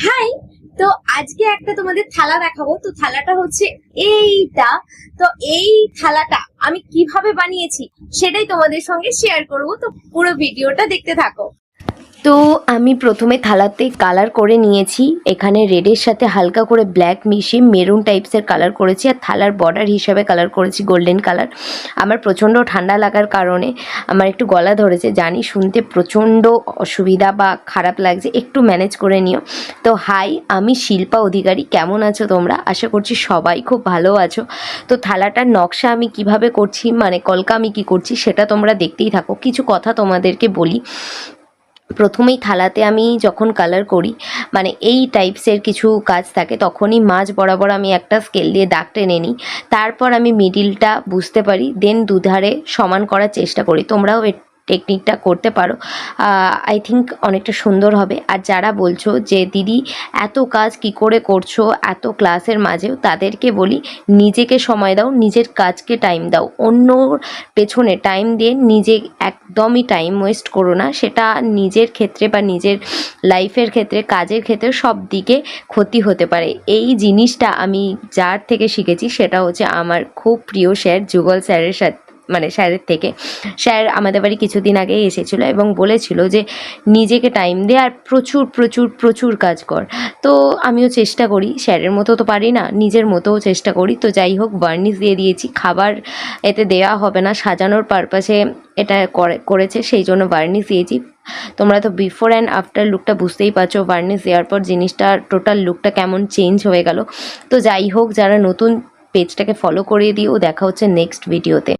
High. তো আজকে একটা তোমাদের থালা দেখাবো। তো থালাটা হচ্ছে এইটা। তো এই থালাটা আমি কিভাবে বানিয়েছি সেটাই তোমাদের সঙ্গে শেয়ার করব। তো পুরো ভিডিওটা দেখতে থাকো। তো আমি প্রথমে থালাতে কালার করে নিয়েছি। এখানে রেডের সাথে হালকা করে ব্ল্যাক মিশিয়ে মেরুন টাইপসের কালার করেছি, আর থালার বর্ডার হিসাবে কালার করেছি গোল্ডেন কালার। আমার প্রচণ্ড ঠান্ডা লাগার কারণে আমার একটু গলা ধরেছে, জানি শুনতে প্রচণ্ড অসুবিধা বা খারাপ লাগছে, একটু ম্যানেজ করে নিও। তো হাই, আমি শিল্পা অধিকারী। কেমন আছো তোমরা? আশা করছি সবাই খুব ভালো আছো। তো থালাটার নকশা আমি কিভাবে করছি, মানে কলকা আমি কি করছি সেটা তোমরা দেখতেই থাকো। কিছু কথা তোমাদেরকে বলি। প্রথমেই থালাতে আমি যখন কালার করি, মানে এই টাইপসের কিছু কাজ থাকে, তখনই মাঝ বরাবর আমি একটা স্কেল দিয়ে দাগ টেনে নিই। তারপর আমি মিডিলটা বুঝতে পারি, দেন দুধারে সমান করার চেষ্টা করি। তোমরাও টেকনিকটা করতে পারো, আই থিঙ্ক অনেকটা সুন্দর হবে। আর যারা বলছো যে দিদি এত কাজ কি করে করছো এত ক্লাসের মাঝেও, তাদেরকে বলি নিজেকে সময় দাও, নিজের কাজকে টাইম দাও। অন্যর পেছনে টাইম দিয়ে নিজে একদমই টাইম ওয়েস্ট করো না। সেটা নিজের ক্ষেত্রে বা নিজের লাইফের ক্ষেত্রে, কাজের ক্ষেত্রে সব দিকে ক্ষতি হতে পারে। এই জিনিসটা আমি যার থেকে শিখেছি সেটা হচ্ছে আমার খুব প্রিয় স্যার যুগল স্যারের সাথে, মানে স্যারের থেকে। স্যার আমাদের বাড়ি কিছুদিন আগেই এসেছিলো এবং বলেছিল যে নিজেকে টাইম দে আর প্রচুর প্রচুর প্রচুর কাজ কর। তো আমিও চেষ্টা করি, স্যারের মতো তো পারি না, নিজের মতোও চেষ্টা করি। তো যাই হোক, বার্নিশ দিয়ে দিয়েছি। খাবার এতে দেওয়া হবে না, সাজানোর পারপাসে এটা করেছে, সেই জন্য বার্নিশ দিয়েছি। তোমরা তো বিফোর অ্যান্ড আফটার লুকটা বুঝতেই পারছো, বার্নিশ দেওয়ার পর জিনিসটা টোটাল লুকটা কেমন চেঞ্জ হয়ে গেল। তো যাই হোক, যারা নতুন পেজটাকে ফলো করিয়ে দিও। দেখা হচ্ছে নেক্সট ভিডিওতে।